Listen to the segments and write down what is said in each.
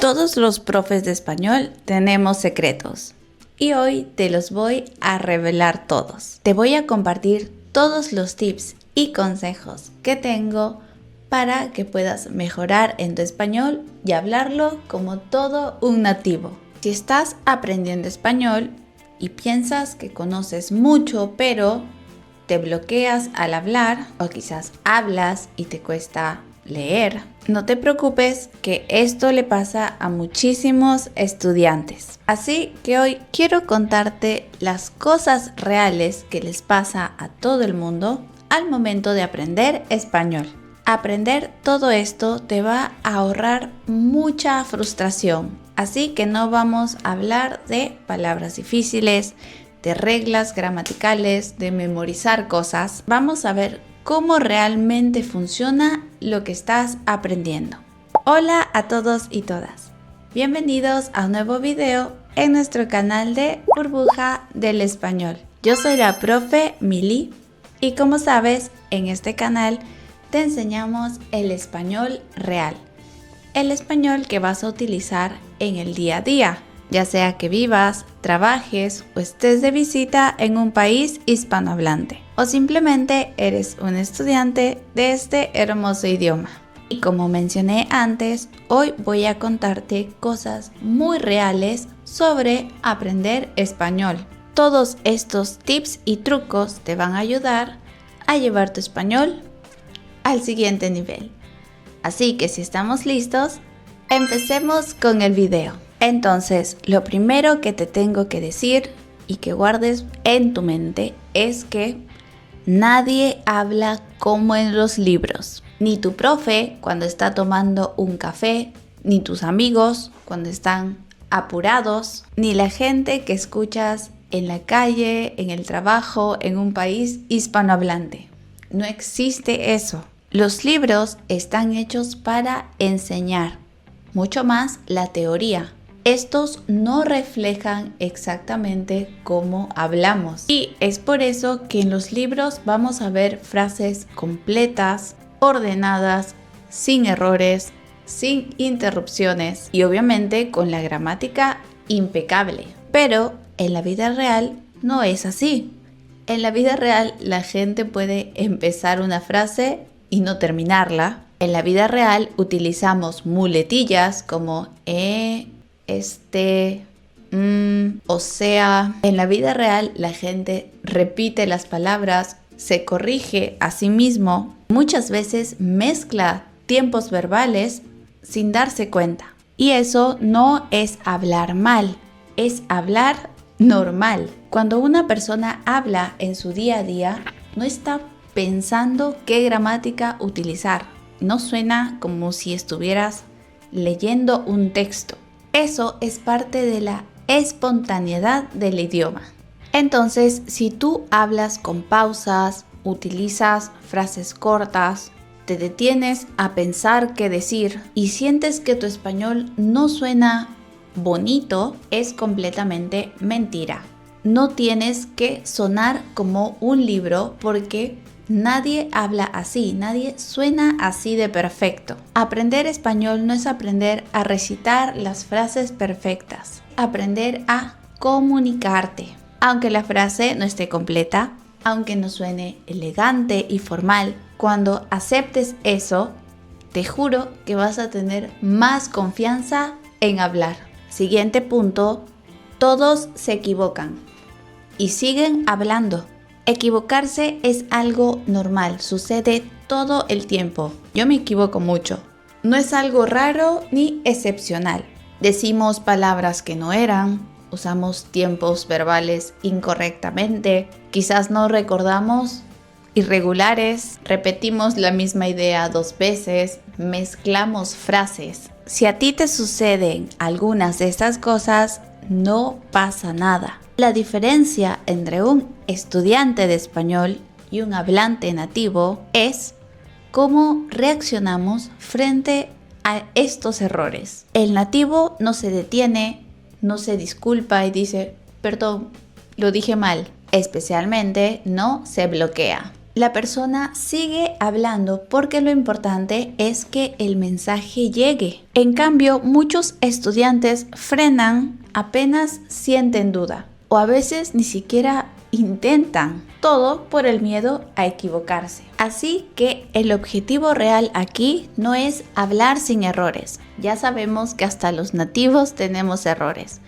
Todos los profes de español tenemos secretos y hoy te los voy a revelar todos. Te voy a compartir todos los tips y consejos que tengo para que puedas mejorar en tu español y hablarlo como todo un nativo. Si estás aprendiendo español y piensas que conoces mucho, pero te bloqueas al hablar o quizás hablas y te cuesta leer, no te preocupes, que esto le pasa a muchísimos estudiantes. Así que hoy quiero contarte las cosas reales que les pasa a todo el mundo al momento de aprender español. Aprender todo esto te va a ahorrar mucha frustración, así que no vamos a hablar de palabras difíciles, de reglas gramaticales, de memorizar cosas. Vamos a ver cómo realmente funciona lo que estás aprendiendo. Hola a todos y todas. Bienvenidos a un nuevo video en nuestro canal de Burbuja del Español. Yo soy la profe Mili y como sabes, en este canal te enseñamos el español real. El español que vas a utilizar en el día a día, ya sea que vivas, trabajes o estés de visita en un país hispanohablante o simplemente eres un estudiante de este hermoso idioma. Y como mencioné antes, hoy voy a contarte cosas muy reales sobre aprender español. Todos estos tips y trucos te van a ayudar a llevar tu español al siguiente nivel. Así que si estamos listos, empecemos con el video. Entonces, lo primero que te tengo que decir y que guardes en tu mente es que nadie habla como en los libros. Ni tu profe cuando está tomando un café, ni tus amigos cuando están apurados, ni la gente que escuchas en la calle, en el trabajo, en un país hispanohablante. No existe eso. Los libros están hechos para enseñar, mucho más la teoría. Estos no reflejan exactamente cómo hablamos y es por eso que en los libros vamos a ver frases completas, ordenadas, sin errores, sin interrupciones y obviamente con la gramática impecable. Pero en la vida real no es así. En la vida real la gente puede empezar una frase y no terminarla. En la vida real utilizamos muletillas como o sea. En la vida real la gente repite las palabras, se corrige a sí mismo, muchas veces mezcla tiempos verbales sin darse cuenta. Y eso no es hablar mal, es hablar normal. Cuando una persona habla en su día a día, no está pensando qué gramática utilizar. No suena como si estuvieras leyendo un texto. Eso es parte de la espontaneidad del idioma. Entonces, si tú hablas con pausas, utilizas frases cortas, te detienes a pensar qué decir y sientes que tu español no suena bonito, es completamente mentira. No tienes que sonar como un libro porque nadie habla así, nadie suena así de perfecto. Aprender español no es aprender a recitar las frases perfectas, aprender a comunicarte. Aunque la frase no esté completa, aunque no suene elegante y formal, cuando aceptes eso, te juro que vas a tener más confianza en hablar. Siguiente punto, todos se equivocan y siguen hablando. Equivocarse es algo normal, sucede todo el tiempo. Yo me equivoco mucho. No es algo raro ni excepcional. Decimos palabras que no eran, usamos tiempos verbales incorrectamente, quizás no recordamos irregulares, repetimos la misma idea 2 veces, mezclamos frases. Si a ti te suceden algunas de estas cosas, no pasa nada. La diferencia entre un estudiante de español y un hablante nativo es cómo reaccionamos frente a estos errores. El nativo no se detiene, no se disculpa y dice, perdón, lo dije mal. Especialmente no se bloquea. la persona sigue hablando porque lo importante es que el mensaje llegue. En cambio, muchos estudiantes frenan apenas sienten duda o a veces ni siquiera intentan, todo por el miedo a equivocarse. Así que el objetivo real aquí no es hablar sin errores. Ya sabemos que hasta los nativos tenemos errores.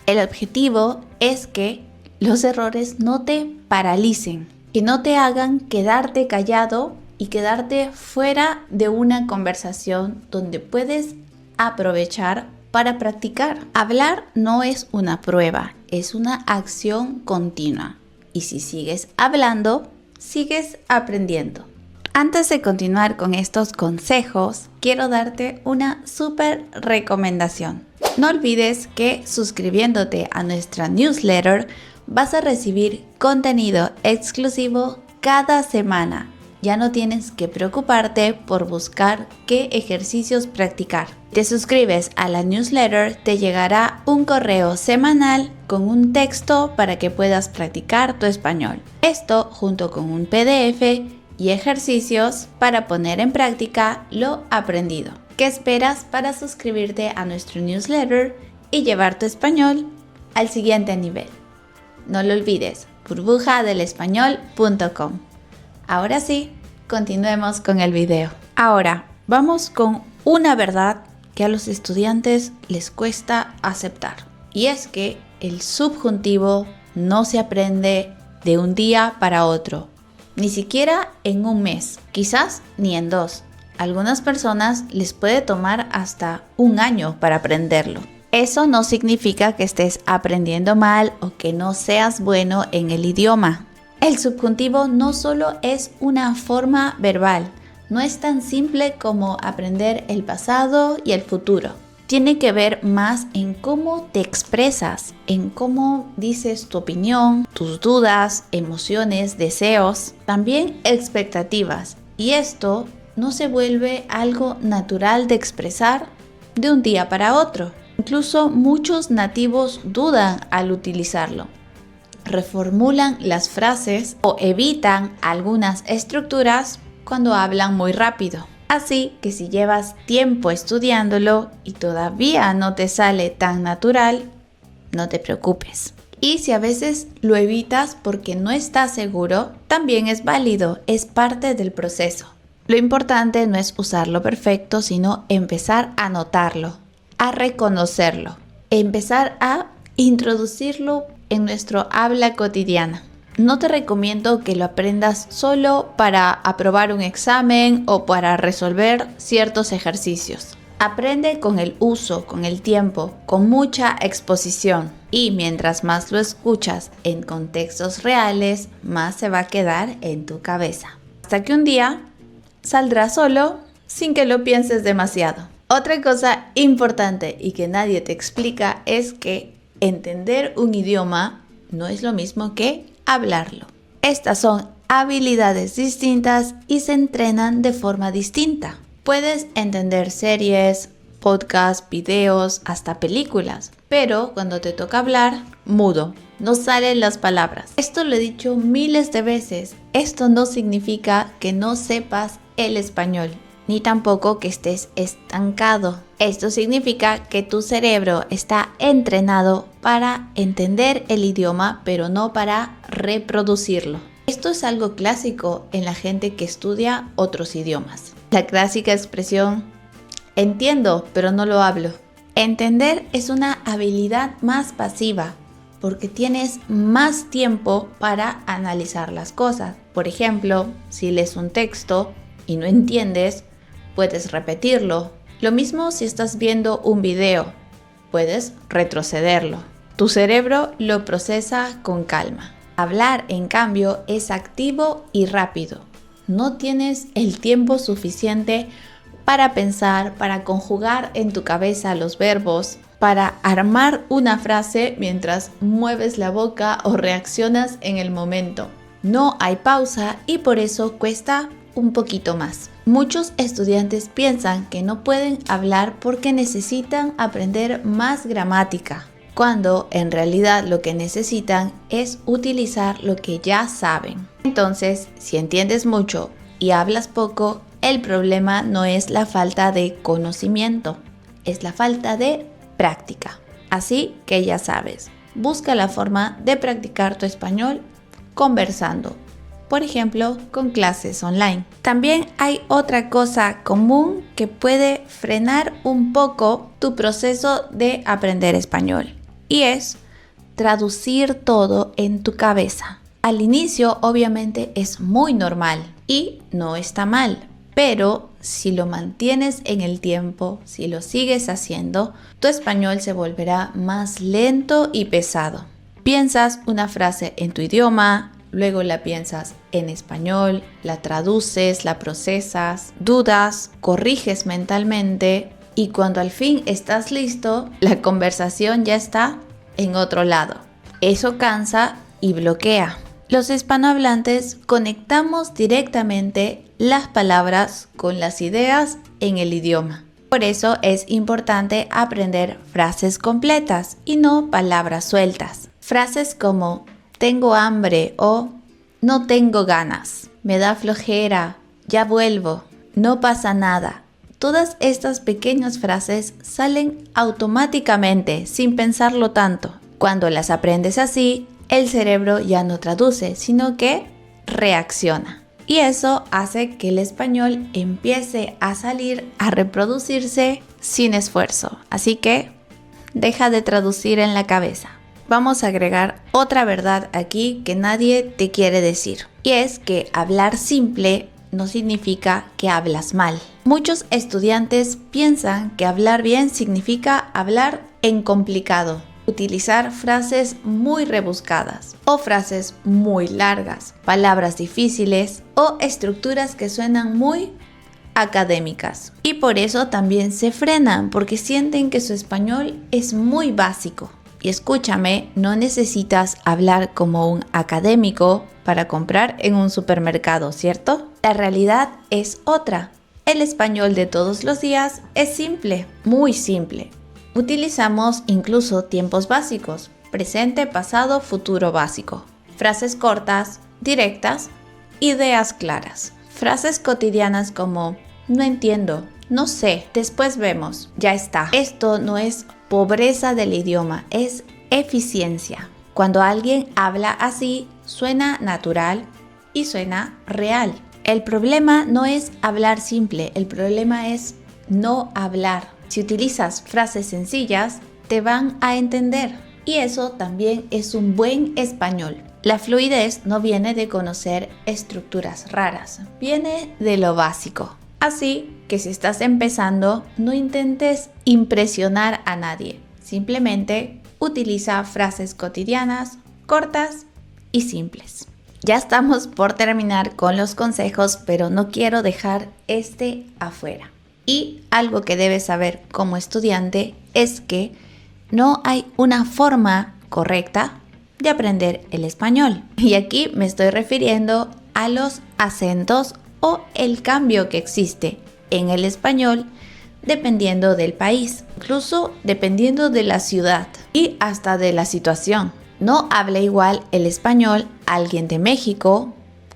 El objetivo es que los errores no te paralicen, que no te hagan quedarte callado y quedarte fuera de una conversación donde puedes aprovechar para practicar. Hablar no es una prueba, es una acción continua. Y si sigues hablando, sigues aprendiendo. Antes de continuar con estos consejos, quiero darte una súper recomendación. No olvides que suscribiéndote a nuestra newsletter vas a recibir contenido exclusivo cada semana. Ya no tienes que preocuparte por buscar qué ejercicios practicar. Te suscribes a la newsletter, te llegará un correo semanal con un texto para que puedas practicar tu español. Esto junto con un PDF y ejercicios para poner en práctica lo aprendido. ¿Qué esperas para suscribirte a nuestro newsletter y llevar tu español al siguiente nivel? No lo olvides, burbujadelespañol.com. Ahora sí, continuemos con el video. Ahora, vamos con una verdad que a los estudiantes les cuesta aceptar. Y es que el subjuntivo no se aprende de un día para otro, ni siquiera en un mes, quizás ni en 2. A algunas personas les puede tomar hasta un año para aprenderlo. Eso no significa que estés aprendiendo mal o que no seas bueno en el idioma. El subjuntivo no solo es una forma verbal, no es tan simple como aprender el pasado y el futuro. Tiene que ver más en cómo te expresas, en cómo dices tu opinión, tus dudas, emociones, deseos, también expectativas. Y esto no se vuelve algo natural de expresar de un día para otro. Incluso muchos nativos dudan al utilizarlo. Reformulan las frases o evitan algunas estructuras cuando hablan muy rápido. Así que si llevas tiempo estudiándolo y todavía no te sale tan natural, no te preocupes. Y si a veces lo evitas porque no estás seguro, también es válido, es parte del proceso. Lo importante no es usarlo perfecto, sino empezar a notarlo, a reconocerlo, empezar a introducirlo en nuestro habla cotidiana. No te recomiendo que lo aprendas solo para aprobar un examen o para resolver ciertos ejercicios. Aprende con el uso, con el tiempo, con mucha exposición. Y mientras más lo escuchas en contextos reales, más se va a quedar en tu cabeza. Hasta que un día saldrá solo sin que lo pienses demasiado. Otra cosa importante y que nadie te explica es que entender un idioma no es lo mismo que hablarlo. Estas son habilidades distintas y se entrenan de forma distinta. Puedes entender series, podcasts, videos, hasta películas, pero cuando te toca hablar, mudo, no salen las palabras. Esto lo he dicho miles de veces. Esto no significa que no sepas el español, ni tampoco que estés estancado. Esto significa que tu cerebro está entrenado para entender el idioma, pero no para reproducirlo. Esto es algo clásico en la gente que estudia otros idiomas. La clásica expresión, entiendo, pero no lo hablo. Entender es una habilidad más pasiva, porque tienes más tiempo para analizar las cosas. Por ejemplo, si lees un texto y no entiendes, puedes repetirlo. Lo mismo si estás viendo un video, puedes retrocederlo. Tu cerebro lo procesa con calma. Hablar, en cambio, es activo y rápido. No tienes el tiempo suficiente para pensar, para conjugar en tu cabeza los verbos, para armar una frase mientras mueves la boca o reaccionas en el momento. No hay pausa y por eso cuesta un poquito más. Muchos estudiantes piensan que no pueden hablar porque necesitan aprender más gramática. cuando en realidad lo que necesitan es utilizar lo que ya saben. Entonces, si entiendes mucho y hablas poco, el problema no es la falta de conocimiento, es la falta de práctica. Así que ya sabes, busca la forma de practicar tu español conversando, por ejemplo, con clases online. También hay otra cosa común que puede frenar un poco tu proceso de aprender español, y es traducir todo en tu cabeza. Al inicio, obviamente, es muy normal y no está mal, pero si lo mantienes en el tiempo, si lo sigues haciendo, tu español se volverá más lento y pesado. Piensas una frase en tu idioma, luego la piensas en español, la traduces, la procesas, dudas, corriges mentalmente y cuando al fin estás listo, la conversación ya está en otro lado. Eso cansa y bloquea. Los hispanohablantes conectamos directamente las palabras con las ideas en el idioma. Por eso es importante aprender frases completas y no palabras sueltas. Frases como tengo hambre o no tengo ganas, me da flojera, ya vuelvo, no pasa nada. Todas estas pequeñas frases salen automáticamente sin pensarlo tanto. Cuando las aprendes así, el cerebro ya no traduce, sino que reacciona. Y eso hace que el español empiece a salir, a reproducirse sin esfuerzo. Así que deja de traducir en la cabeza. Vamos a agregar otra verdad aquí que nadie te quiere decir. Y es que hablar simple no significa que hablas mal. Muchos estudiantes piensan que hablar bien significa hablar en complicado. Utilizar frases muy rebuscadas o frases muy largas, palabras difíciles o estructuras que suenan muy académicas. Y por eso también se frenan porque sienten que su español es muy básico. Y escúchame, no necesitas hablar como un académico para comprar en un supermercado, ¿cierto? La realidad es otra. El español de todos los días es simple, muy simple. Utilizamos incluso tiempos básicos, presente, pasado, futuro básico. Frases cortas, directas, ideas claras. Frases cotidianas como no entiendo, no sé, después vemos, ya está. Esto no es pobreza del idioma, es eficiencia. Cuando alguien habla así, suena natural y suena real. El problema no es hablar simple, el problema es no hablar. Si utilizas frases sencillas, te van a entender. Y eso también es un buen español. La fluidez no viene de conocer estructuras raras, viene de lo básico. Así que si estás empezando, no intentes impresionar a nadie. Simplemente utiliza frases cotidianas, cortas y simples. Ya estamos por terminar con los consejos, pero no quiero dejar este afuera. Y algo que debes saber como estudiante es que no hay una forma correcta de aprender el español. Y aquí me estoy refiriendo a los acentos o el cambio que existe en el español dependiendo del país, incluso dependiendo de la ciudad y hasta de la situación. No habla igual el español alguien de México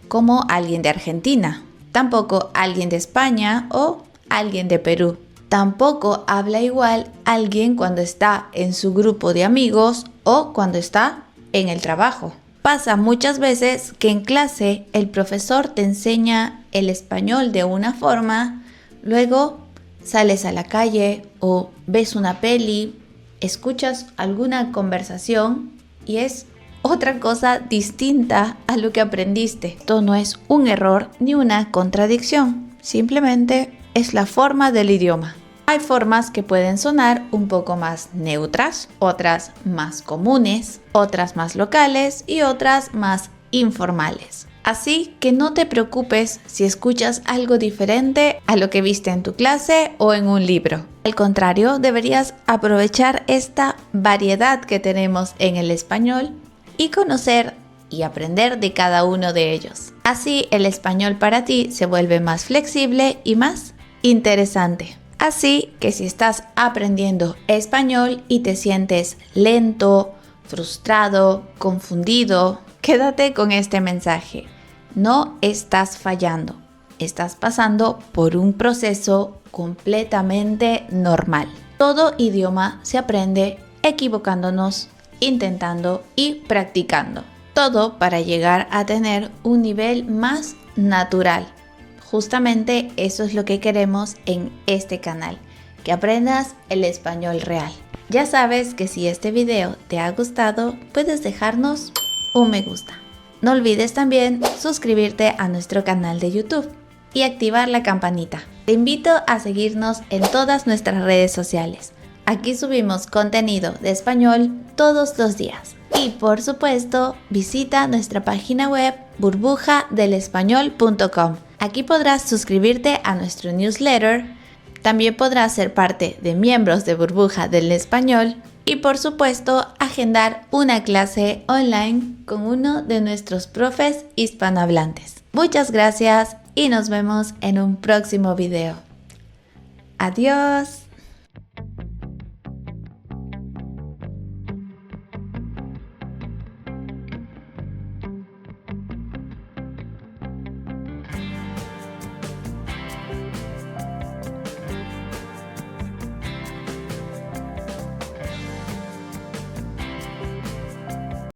como alguien de Argentina, tampoco alguien de España o alguien de Perú. Tampoco habla igual alguien cuando está en su grupo de amigos o cuando está en el trabajo. Pasa muchas veces que en clase el profesor te enseña el español de una forma, luego sales a la calle o ves una peli, escuchas alguna conversación y es otra cosa distinta a lo que aprendiste. Esto no es un error ni una contradicción, simplemente es la forma del idioma. Hay formas que pueden sonar un poco más neutras, otras más comunes, otras más locales y otras más informales. Así que no te preocupes si escuchas algo diferente a lo que viste en tu clase o en un libro. Al contrario, deberías aprovechar esta variedad que tenemos en el español y conocer y aprender de cada uno de ellos. Así el español para ti se vuelve más flexible y más interesante. Así que si estás aprendiendo español y te sientes lento, frustrado, confundido, quédate con este mensaje. No estás fallando, estás pasando por un proceso completamente normal. Todo idioma se aprende equivocándonos, intentando y practicando. Todo para llegar a tener un nivel más natural. Justamente eso es lo que queremos en este canal, que aprendas el español real. Ya sabes que si este video te ha gustado, puedes dejarnos un me gusta. No olvides también suscribirte a nuestro canal de YouTube y activar la campanita. Te invito a seguirnos en todas nuestras redes sociales. Aquí subimos contenido de español todos los días. Y por supuesto, visita nuestra página web burbujadelespañol.com. Aquí podrás suscribirte a nuestro newsletter, también podrás ser parte de miembros de Burbuja del Español y por supuesto agendar una clase online con uno de nuestros profes hispanohablantes. Muchas gracias y nos vemos en un próximo video. Adiós.